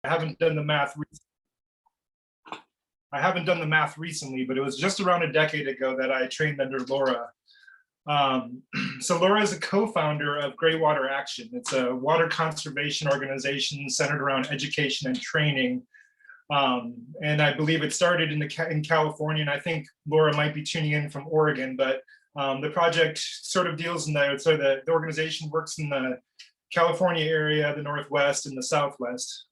I haven't done the math. I haven't done the math recently, but it was just around a decade ago that I trained under Laura. So Laura is a co-founder of Greywater Action. It's a water conservation organization centered around education and training. And I believe it started in California, and I think Laura might be tuning in from Oregon, but the project sort of deals in the organization works in the California area, the Northwest, and the Southwest.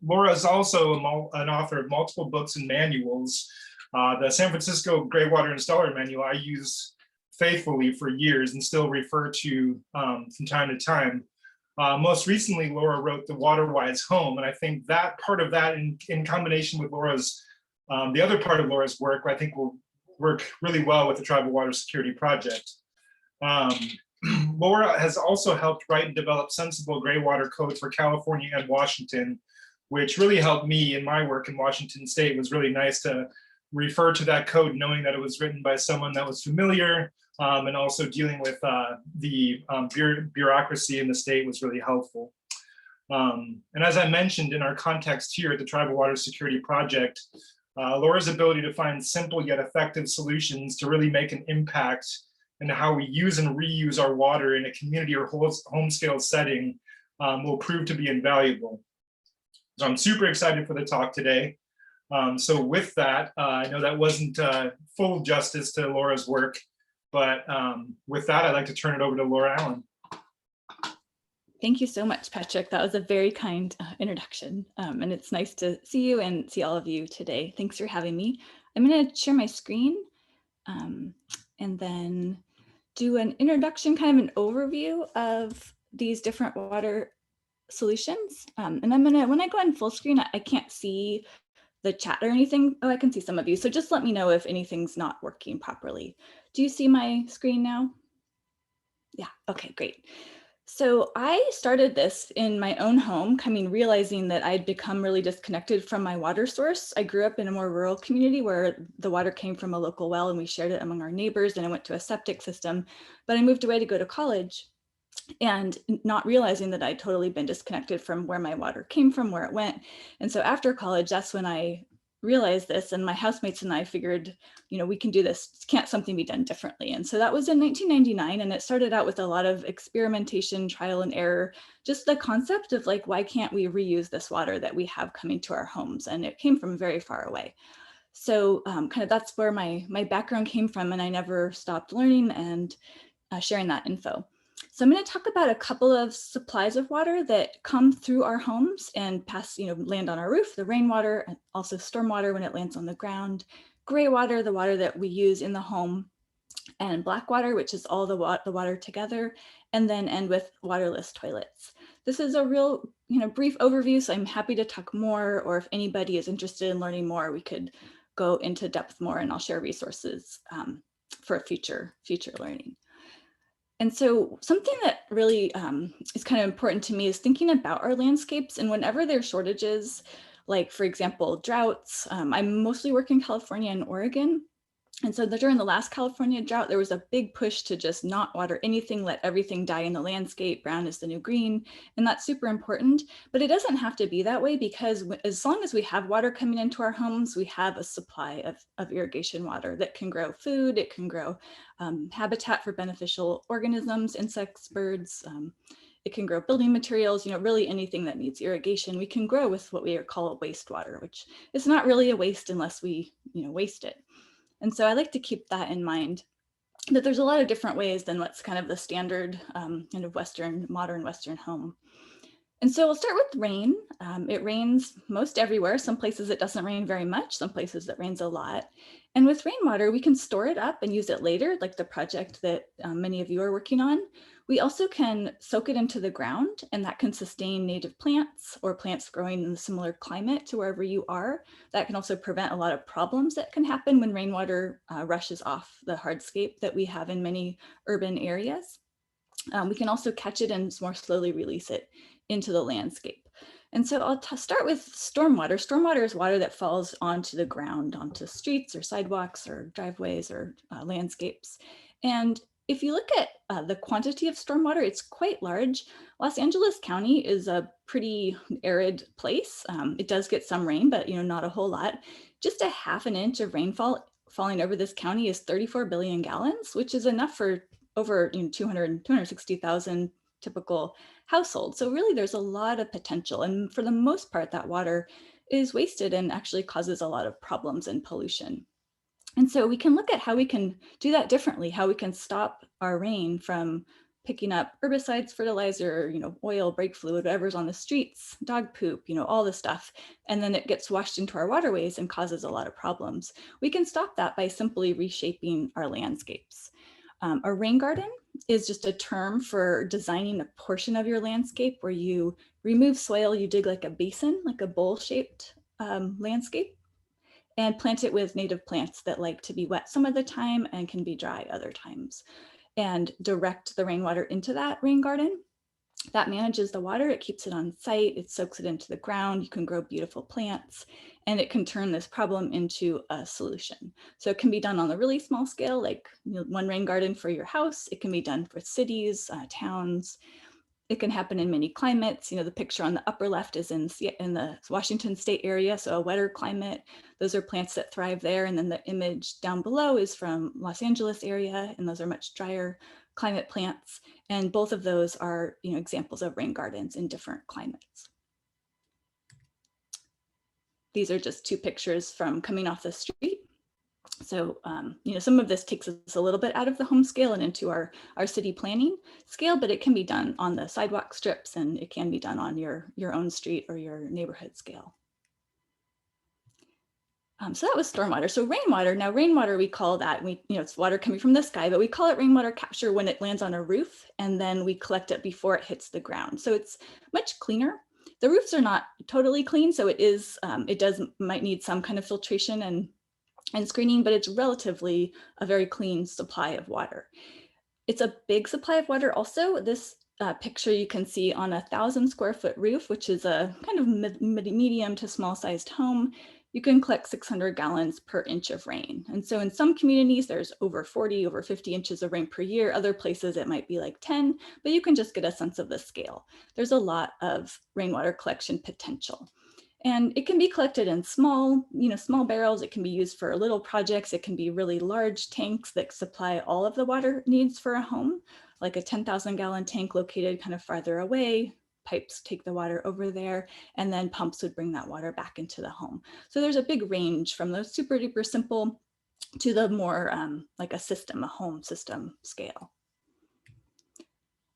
Laura is also an author of multiple books and manuals. The San Francisco Greywater Installer Manual I use faithfully for years and still refer to from time to time. Most recently, Laura wrote The Waterwise Home, and I think that part of that in combination with Laura's, the other part of Laura's work, I think will work really well with the Tribal Water Security Project. Laura has also helped write and develop sensible greywater codes for California and Washington, which really helped me in my work in Washington State. It was really nice to refer to that code knowing that it was written by someone that was familiar, and also dealing with the bureaucracy in the state was really helpful. And as I mentioned in our context here at the Tribal Water Security Project, Laura's ability to find simple yet effective solutions to really make an impact in how we use and reuse our water in a community or home scale setting will prove to be invaluable. So I'm super excited for the talk today. So with that, I know that wasn't full justice to Laura's work, but with that, I'd like to turn it over to Laura Allen. Thank you so much, Patrick. That was a very kind introduction, and it's nice to see you and see all of you today. Thanks for having me. I'm going to share my screen and then do an introduction, kind of an overview of these different water solutions. And I'm gonna, when I go on full screen, I can't see the chat or anything. Oh, I can see some of you. So just let me know if anything's not working properly. Do you see my screen now? Yeah, okay, great. So I started this in my own home, realizing that I'd become really disconnected from my water source. I grew up in a more rural community where the water came from a local well and we shared it among our neighbors, and I went to a septic system, but I moved away to go to college and not realizing that I'd totally been disconnected from where my water came from, where it went. And so after college, that's when I realized this, and my housemates and I figured, we can do this. Can't something be done differently? And so that was in 1999, and it started out with a lot of experimentation, trial and error, just the concept of like, why can't we reuse this water that we have coming to our homes? And it came from very far away. So kind of that's where my background came from, and I never stopped learning and sharing that info. So I'm going to talk about a couple of supplies of water that come through our homes and pass, land on our roof, the rainwater, and also stormwater when it lands on the ground, gray water, the water that we use in the home, and black water, which is all the water together, and then end with waterless toilets. This is a real, brief overview, so I'm happy to talk more, or if anybody is interested in learning more, we could go into depth more, and I'll share resources for future learning. And so something that really is kind of important to me is thinking about our landscapes, and whenever there are shortages, like for example, droughts, I'm mostly working in California and Oregon. And so during the last California drought, there was a big push to just not water anything, let everything die in the landscape. Brown is the new green, and that's super important. But it doesn't have to be that way, because as long as we have water coming into our homes, we have a supply of irrigation water that can grow food, it can grow habitat for beneficial organisms, insects, birds. It can grow building materials, really anything that needs irrigation, we can grow with what we call wastewater, which is not really a waste unless we waste it. And so I like to keep that in mind, that there's a lot of different ways than what's kind of the standard kind of modern Western home. And so we'll start with rain. It rains most everywhere. Some places it doesn't rain very much, some places it rains a lot. And with rainwater, we can store it up and use it later, like the project that many of you are working on. We also can soak it into the ground, and that can sustain native plants or plants growing in a similar climate to wherever you are. That can also prevent a lot of problems that can happen when rainwater rushes off the hardscape that we have in many urban areas. We can also catch it and more slowly release it into the landscape. And so I'll start with stormwater. Stormwater is water that falls onto the ground, onto streets or sidewalks or driveways or landscapes. And if you look at the quantity of stormwater, it's quite large. Los Angeles County is a pretty arid place. It does get some rain, but not a whole lot. Just a half an inch of rainfall falling over this county is 34 billion gallons, which is enough for over 260,000 typical households. So really there's a lot of potential. And for the most part, that water is wasted and actually causes a lot of problems and pollution. And so we can look at how we can do that differently, how we can stop our rain from picking up herbicides, fertilizer, oil, brake fluid, whatever's on the streets, dog poop, all the stuff. And then it gets washed into our waterways and causes a lot of problems. We can stop that by simply reshaping our landscapes. A rain garden is just a term for designing a portion of your landscape where you remove soil, you dig like a basin, like a bowl-shaped landscape, and plant it with native plants that like to be wet some of the time and can be dry other times, and direct the rainwater into that rain garden. That manages the water, it keeps it on site, it soaks it into the ground, you can grow beautiful plants, and it can turn this problem into a solution. So it can be done on a really small scale, like one rain garden for your house. It can be done for cities, towns. It can happen in many climates. The picture on the upper left is in the Washington state area, so a wetter climate. Those are plants that thrive there. And then the image down below is from Los Angeles area, and those are much drier climate plants. And both of those are examples of rain gardens in different climates. These are just two pictures from coming off the street. So, some of this takes us a little bit out of the home scale and into our city planning scale, but it can be done on the sidewalk strips, and it can be done on your own street or your neighborhood scale. So that was stormwater. So rainwater, now rainwater, we call that, it's water coming from the sky, but we call it rainwater capture when it lands on a roof, and then we collect it before it hits the ground. So it's much cleaner. The roofs are not totally clean, so it might need some kind of filtration and screening, but it's relatively a very clean supply of water. It's a big supply of water also. This picture you can see on 1,000 square foot roof, which is a kind of medium to small sized home. You can collect 600 gallons per inch of rain. And so in some communities, there's over 40, over 50 inches of rain per year. Other places it might be like 10, but you can just get a sense of the scale. There's a lot of rainwater collection potential. And it can be collected in small barrels. It can be used for little projects. It can be really large tanks that supply all of the water needs for a home, like a 10,000 gallon tank located kind of farther away. Pipes take the water over there, and then pumps would bring that water back into the home. So there's a big range from those super duper simple to the more like a home system scale.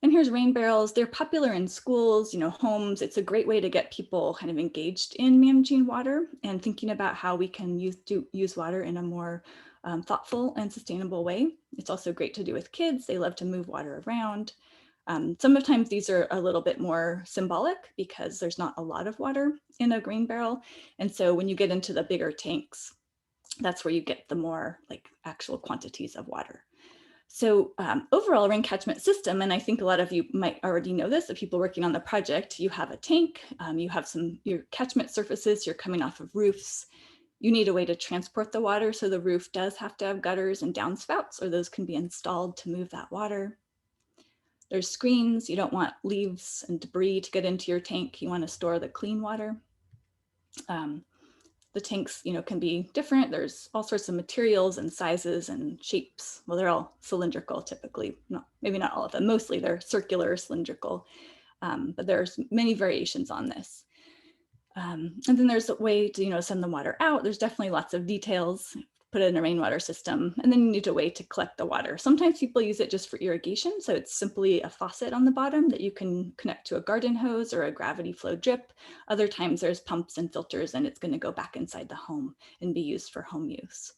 And here's rain barrels. They're popular in schools, homes. It's a great way to get people kind of engaged in managing water and thinking about how we can use water in a more thoughtful and sustainable way. It's also great to do with kids. They love to move water around. Sometimes these are a little bit more symbolic because there's not a lot of water in a rain barrel. And so when you get into the bigger tanks, that's where you get the more like actual quantities of water. So overall rain catchment system, and I think a lot of you might already know this, the people working on the project, you have a tank, you have your catchment surfaces, you're coming off of roofs. You need a way to transport the water, so the roof does have to have gutters and downspouts, or those can be installed to move that water. There's screens. You don't want leaves and debris to get into your tank. You want to store the clean water. The tanks, can be different. There's all sorts of materials and sizes and shapes. Well, they're all cylindrical typically. Maybe not all of them. Mostly they're circular, cylindrical, but there's many variations on this. And then there's a way to, send the water out. There's definitely lots of details. Put it in a rainwater system, and then you need a way to collect the water. Sometimes people use it just for irrigation. So it's simply a faucet on the bottom that you can connect to a garden hose or a gravity flow drip. Other times there's pumps and filters, and it's going to go back inside the home and be used for home use.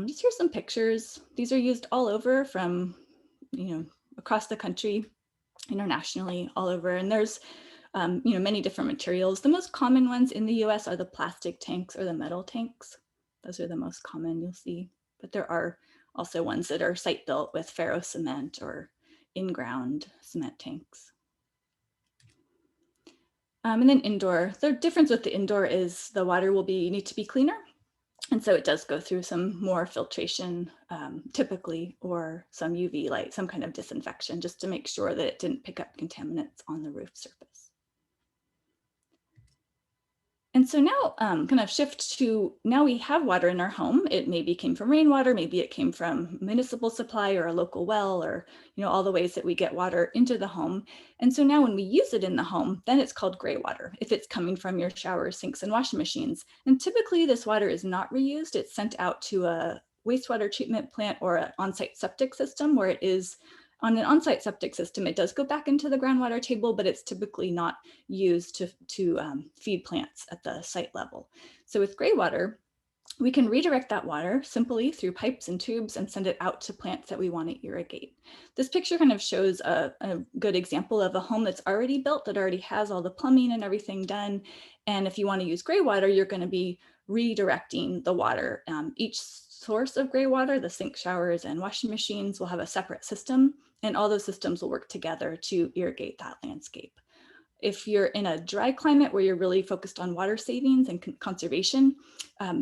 Just here's some pictures. These are used all over from, across the country, internationally, all over. And there's many different materials. The most common ones in the US are the plastic tanks or the metal tanks. Those are the most common you'll see, but there are also ones that are site built with ferro cement or in-ground cement tanks. And then indoor, the difference with the indoor is the water need to be cleaner. And so it does go through some more filtration typically, or some UV light, some kind of disinfection, just to make sure that it didn't pick up contaminants on the roof surface. And so now kind of shift to, now we have water in our home. It maybe came from rainwater, maybe it came from municipal supply or a local well, or all the ways that we get water into the home. And so now when we use it in the home, then it's called gray water if it's coming from your showers, sinks, and washing machines. And typically this water is not reused. It's sent out to a wastewater treatment plant or an on-site septic system, where it is on an on-site septic system, it does go back into the groundwater table, but it's typically not used to feed plants at the site level. So with gray water, we can redirect that water simply through pipes and tubes and send it out to plants that we want to irrigate. This picture kind of shows a good example of a home that's already built, that already has all the plumbing and everything done. And if you want to use gray water, you're going to be redirecting the water. Each source of gray water, the sink, showers, and washing machines, will have a separate system, and all those systems will work together to irrigate that landscape. If you're in a dry climate where you're really focused on water savings and conservation,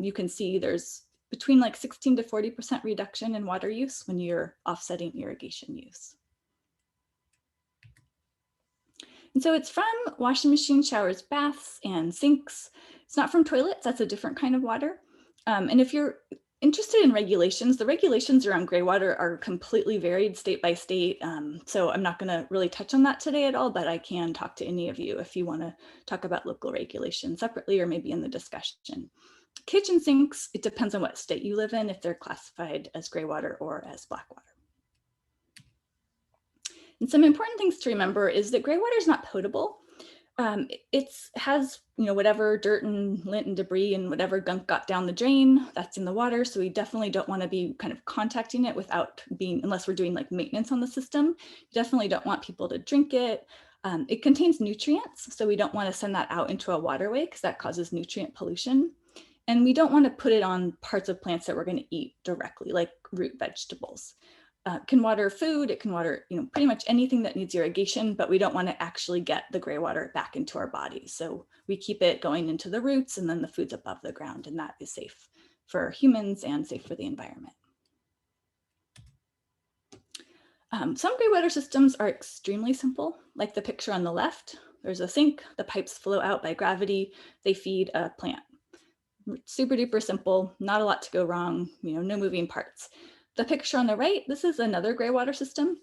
you can see there's between like 16 to 40% reduction in water use when you're offsetting irrigation use. And so it's from washing machine, showers, baths, and sinks. It's not from toilets. That's a different kind of water. And if you're interested in regulations, the regulations around gray water are completely varied state by state. So I'm not going to really touch on that today at all, but I can talk to any of you if you want to talk about local regulations separately or maybe in the discussion. Kitchen sinks, it depends on what state you live in, if they're classified as gray water or as black water. And some important things to remember is that gray water is not potable. It has, whatever dirt and lint and debris and whatever gunk got down the drain, that's in the water. So we definitely don't want to be kind of contacting it unless we're doing like maintenance on the system. You definitely don't want people to drink it. It contains nutrients, so we don't want to send that out into a waterway because that causes nutrient pollution. And we don't want to put it on parts of plants that we're going to eat directly, like root vegetables. It can water food, it can water, pretty much anything that needs irrigation, but we don't want to actually get the gray water back into our bodies. So we keep it going into the roots, and then the food's above the ground, and that is safe for humans and safe for the environment. Some gray water systems are extremely simple, like the picture on the left. There's a sink, the pipes flow out by gravity, they feed a plant. Super duper simple, not a lot to go wrong, no moving parts. The picture on the right, this is another gray water system.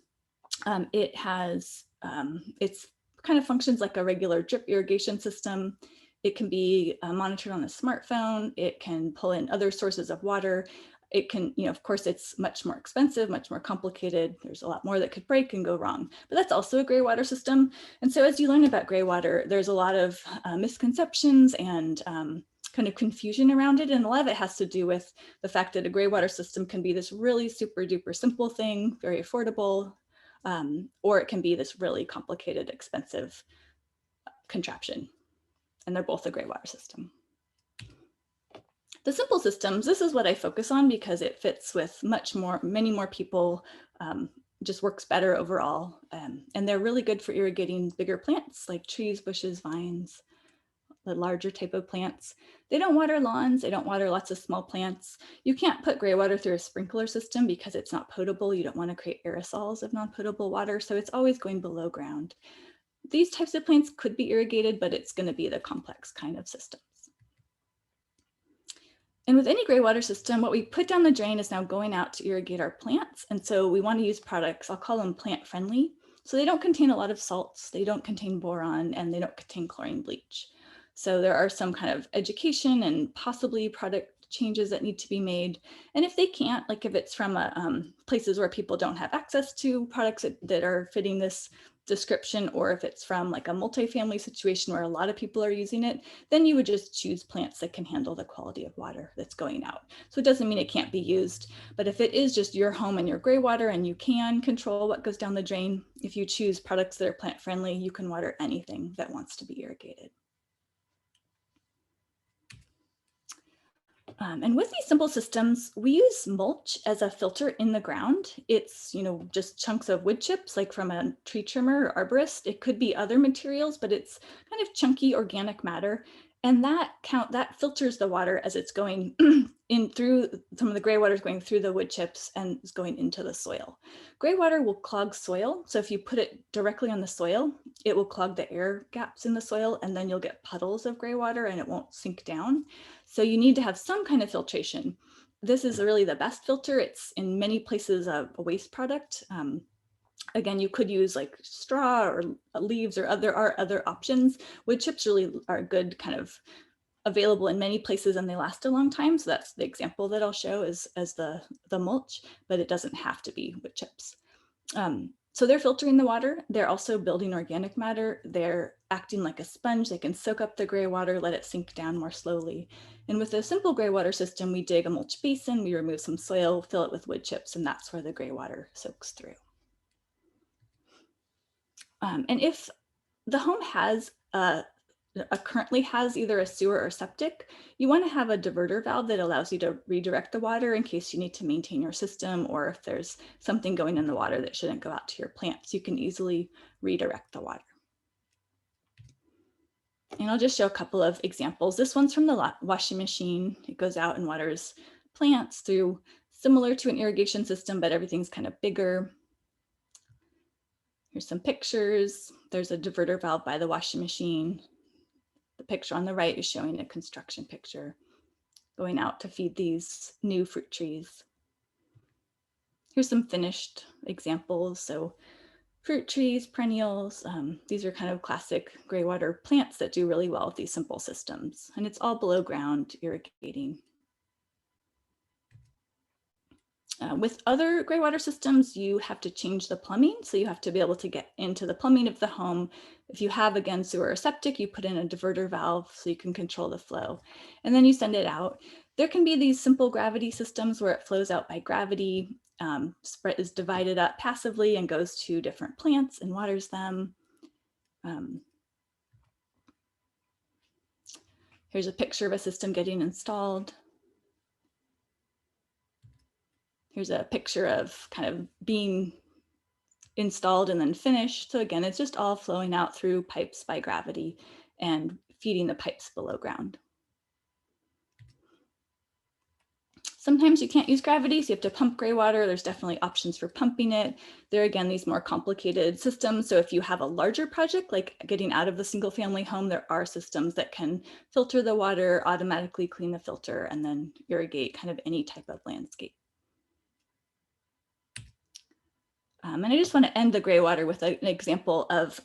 It's kind of functions like a regular drip irrigation system. It can be monitored on a smartphone. It can pull in other sources of water. It can, of course, it's much more expensive, much more complicated. There's a lot more that could break and go wrong, but that's also a gray water system. And so as you learn about gray water, there's a lot of misconceptions and kind of confusion around it. And a lot of it has to do with the fact that a gray water system can be this really super duper simple thing, very affordable, or it can be this really complicated, expensive contraption. And they're both a gray water system. The simple systems, this is what I focus on because it fits with many more people, just works better overall. And they're really good for irrigating bigger plants like trees, bushes, vines, the larger type of plants. They don't water lawns. They don't water lots of small plants. You can't put gray water through a sprinkler system because it's not potable. You don't want to create aerosols of non-potable water. So it's always going below ground. These types of plants could be irrigated, but it's going to be the complex kind of systems. And with any gray water system, what we put down the drain is now going out to irrigate our plants. And so we want to use products, I'll call them plant friendly. So they don't contain a lot of salts, they don't contain boron, and they don't contain chlorine bleach. So there are some kind of education and possibly product changes that need to be made. And if they can't, like if it's from places where people don't have access to products that are fitting this description, or if it's from like a multifamily situation where a lot of people are using it, then you would just choose plants that can handle the quality of water that's going out. So it doesn't mean it can't be used, but if it is just your home and your gray water and you can control what goes down the drain, if you choose products that are plant friendly, you can water anything that wants to be irrigated. And with these simple systems, we use mulch as a filter in the ground. It's, just chunks of wood chips, like from a tree trimmer or arborist. It could be other materials, but it's kind of chunky organic matter. And that filters the water as it's going in through, some of the gray water is going through the wood chips and is going into the soil. Gray water will clog soil. So if you put it directly on the soil, it will clog the air gaps in the soil, and then you'll get puddles of gray water and it won't sink down. So you need to have some kind of filtration. This is really the best filter. It's in many places a waste product. Again, you could use like straw or leaves, or there are other options. Wood chips really are good, kind of available in many places, and they last a long time. So that's the example that I'll show as the mulch, but it doesn't have to be wood chips. So they're filtering the water. They're also building organic matter. They're acting like a sponge. They can soak up the gray water, let it sink down more slowly. And with a simple gray water system, we dig a mulch basin, we remove some soil, fill it with wood chips, and that's where the gray water soaks through. And if the home has currently has either a sewer or septic, you want to have a diverter valve that allows you to redirect the water in case you need to maintain your system, or if there's something going in the water that shouldn't go out to your plants, you can easily redirect the water. And I'll just show a couple of examples. This one's from the washing machine. It goes out and waters plants through, similar to an irrigation system, but everything's kind of bigger. Here's some pictures. There's a diverter valve by the washing machine. The picture on the right is showing a construction picture going out to feed these new fruit trees. Here's some finished examples. So fruit trees, perennials, these are kind of classic gray water plants that do really well with these simple systems. And it's all below ground irrigating. With other gray water systems, you have to change the plumbing. So you have to be able to get into the plumbing of the home. If you have, again, sewer or septic, you put in a diverter valve so you can control the flow. And then you send it out. There can be these simple gravity systems where it flows out by gravity, is divided up passively and goes to different plants and waters them. Here's a picture of a system getting installed. Here's a picture of kind of being installed and then finished. So again, it's just all flowing out through pipes by gravity and feeding the pipes below ground. Sometimes you can't use gravity, so you have to pump gray water. There's definitely options for pumping it. There are, again, these more complicated systems. So if you have a larger project, like getting out of the single family home, there are systems that can filter the water, automatically clean the filter, and then irrigate kind of any type of landscape. And I just want to end the gray water with an example of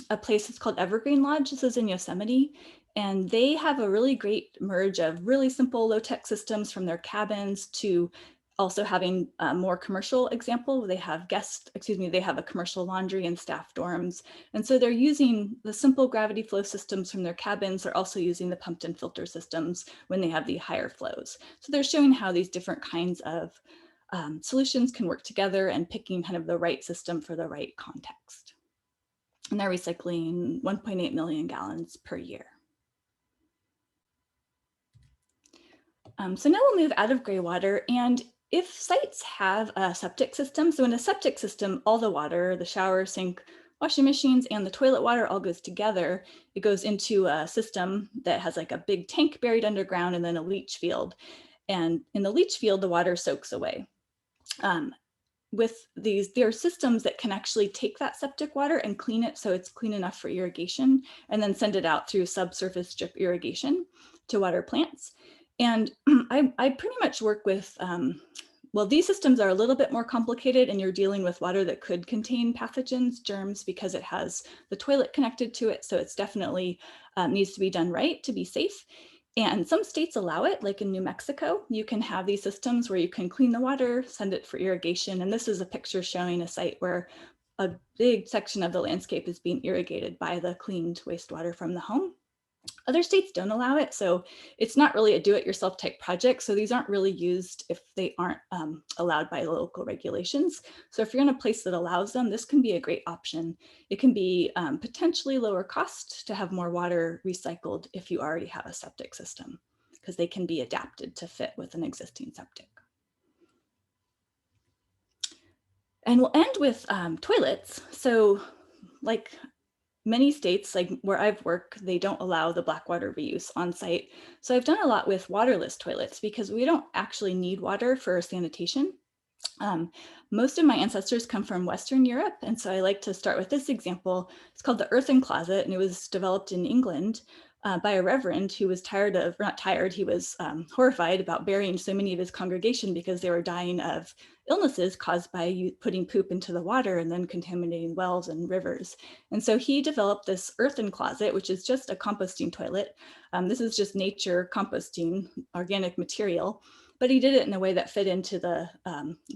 a place that's called Evergreen Lodge. This is in Yosemite. And they have a really great merge of really simple low-tech systems from their cabins to also having a more commercial example. They have they have a commercial laundry and staff dorms. And so they're using the simple gravity flow systems from their cabins. They're also using the pumped and filter systems when they have the higher flows. So they're showing how these different kinds of solutions can work together and picking kind of the right system for the right context. And they're recycling 1.8 million gallons per year. So now we'll move out of gray water. And if sites have a septic system, so in a septic system, all the water, the shower, sink, washing machines, and the toilet water all goes together. It goes into a system that has like a big tank buried underground and then a leach field. And in the leach field, the water soaks away. With these, there are systems that can actually take that septic water and clean it so it's clean enough for irrigation, and then send it out through subsurface drip irrigation to water plants. And I pretty much work with, well, these systems are a little bit more complicated, and you're dealing with water that could contain pathogens, germs, because it has the toilet connected to it. So it's definitely needs to be done right to be safe. And some states allow it, like in New Mexico, you can have these systems where you can clean the water, send it for irrigation. And this is a picture showing a site where a big section of the landscape is being irrigated by the cleaned wastewater from the home. Other states don't allow it, so it's not really a do-it-yourself type project. So these aren't really used if they aren't allowed by local regulations. So if you're in a place that allows them, this can be a great option. It can be potentially lower cost to have more water recycled if you already have a septic system, because they can be adapted to fit with an existing septic. And we'll end with toilets. So like many states, like where I've worked, they don't allow the black water reuse on site. So I've done a lot with waterless toilets because we don't actually need water for sanitation. Most of my ancestors come from Western Europe, and so I like to start with this example. It's called the earthen closet, and it was developed in England by a reverend who was tired of, or not tired, he was horrified about burying so many of his congregation because they were dying of illnesses caused by putting poop into the water and then contaminating wells and rivers. And so he developed this earthen closet, which is just a composting toilet. This is just nature composting organic material, but he did it in a way that fit into the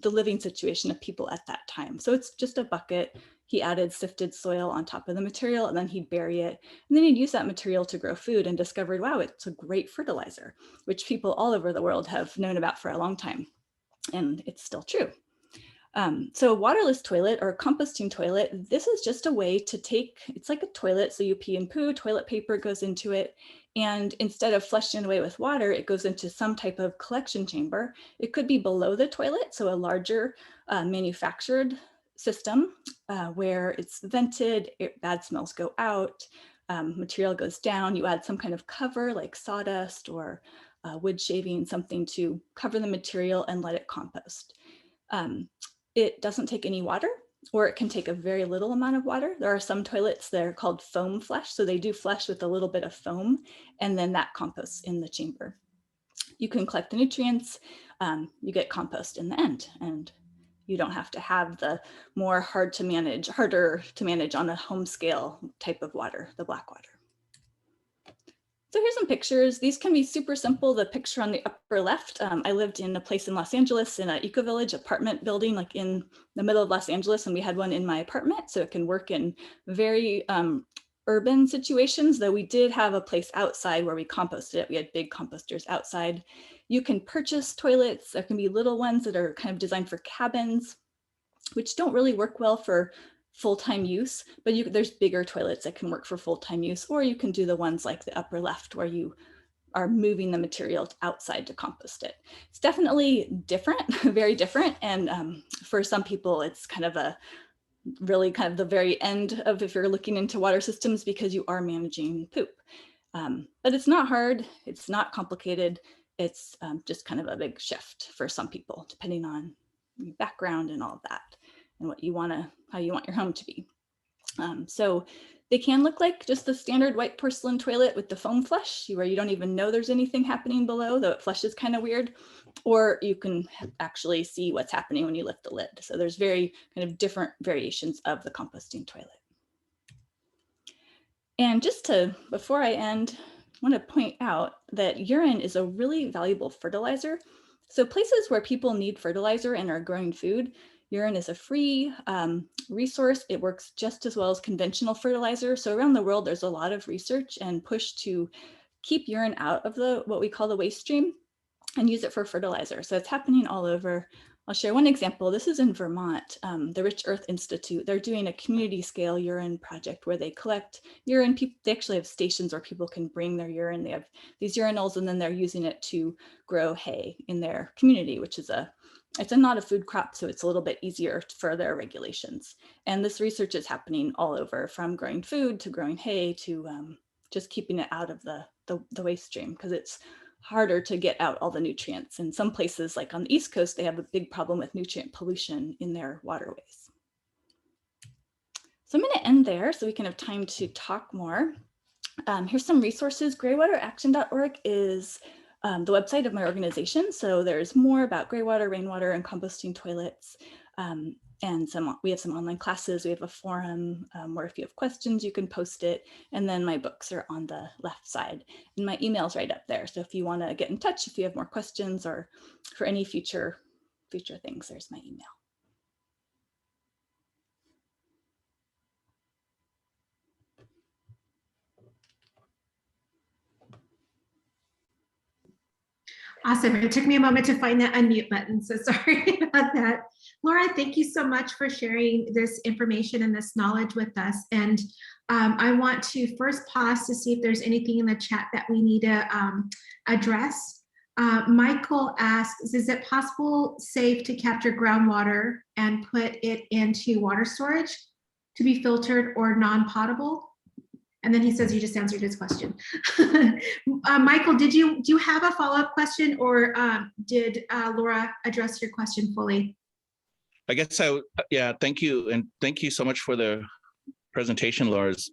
living situation of people at that time. So it's just a bucket. He added sifted soil on top of the material, and then he'd bury it. And then he'd use that material to grow food and discovered, wow, it's a great fertilizer, which people all over the world have known about for a long time. And it's still true. So a waterless toilet or a composting toilet, this is just a way to take, it's like a toilet. So you pee and poo, toilet paper goes into it. And instead of flushing it away with water, it goes into some type of collection chamber. It could be below the toilet, so a larger manufactured system where it's vented, bad smells go out, material goes down, you add some kind of cover like sawdust or wood shaving, something to cover the material and let it compost. It doesn't take any water, or it can take a very little amount of water. There are some toilets that are called foam flush, so they do flush with a little bit of foam, and then that composts in the chamber. You can collect the nutrients, you get compost in the end, and you don't have to have the more harder to manage on a home scale type of water, the black water. So here's some pictures. These can be super simple. The picture on the upper left, I lived in a place in Los Angeles in an eco-village apartment building, like in the middle of Los Angeles, and we had one in my apartment. So it can work in very urban situations, though we did have a place outside where we composted it. We had big composters outside. You can purchase toilets. There can be little ones that are kind of designed for cabins, which don't really work well for full-time use, but there's bigger toilets that can work for full-time use, or you can do the ones like the upper left where you are moving the material outside to compost it. It's definitely different, very different. And for some people, it's kind of the very end of if you're looking into water systems because you are managing poop. But it's not hard, it's not complicated. It's just kind of a big shift for some people, depending on your background and all of that, and how you want your home to be. So they can look like just the standard white porcelain toilet with the foam flush, where you don't even know there's anything happening below, though it flushes kind of weird, or you can actually see what's happening when you lift the lid. So there's very kind of different variations of the composting toilet. And before I end, I want to point out that urine is a really valuable fertilizer. So places where people need fertilizer and are growing food, urine is a free resource. It works just as well as conventional fertilizer. So around the world, there's a lot of research and push to keep urine out of what we call the waste stream and use it for fertilizer. So it's happening all over. I'll share one example. This is in Vermont, the Rich Earth Institute. They're doing a community scale urine project where they collect urine. They actually have stations where people can bring their urine. They have these urinals, and then they're using it to grow hay in their community, which is it's not a food crop, so it's a little bit easier for their regulations. And this research is happening all over, from growing food to growing hay to just keeping it out of the waste stream, because it's harder to get out all the nutrients. In some places, like on the East Coast, they have a big problem with nutrient pollution in their waterways. So I'm going to end there so we can have time to talk more. Here's some resources. GrayWaterAction.org is the website of my organization. So there's more about gray water, rainwater, and composting toilets. And we have some online classes. We have a forum where if you have questions, you can post it. And then my books are on the left side. And my email's right up there. So if you want to get in touch, if you have more questions or for any future things, there's my email. Awesome. It took me a moment to find that unmute button, so sorry about that. Laura, thank you so much for sharing this information and this knowledge with us. And I want to first pause to see if there's anything in the chat that we need to address. Michael asks, is it possible, safe to capture groundwater and put it into water storage to be filtered or non-potable? And then he says you just answered his question. Michael, do you have a follow-up question, or did Laura address your question fully? I guess yeah, thank you. And thank you so much for the presentation, Laura. It's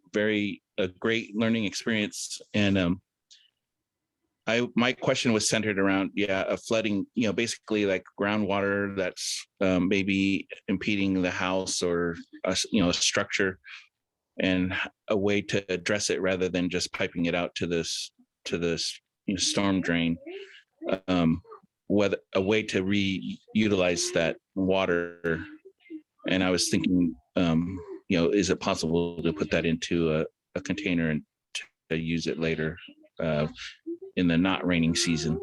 a great learning experience. And my question was centered around, a flooding, basically like groundwater that's maybe impeding the house or, a structure, and a way to address it rather than just piping it out to this storm drain. Whether a way to reutilize that water. And I was thinking, is it possible to put that into a container and to use it later in the not raining season?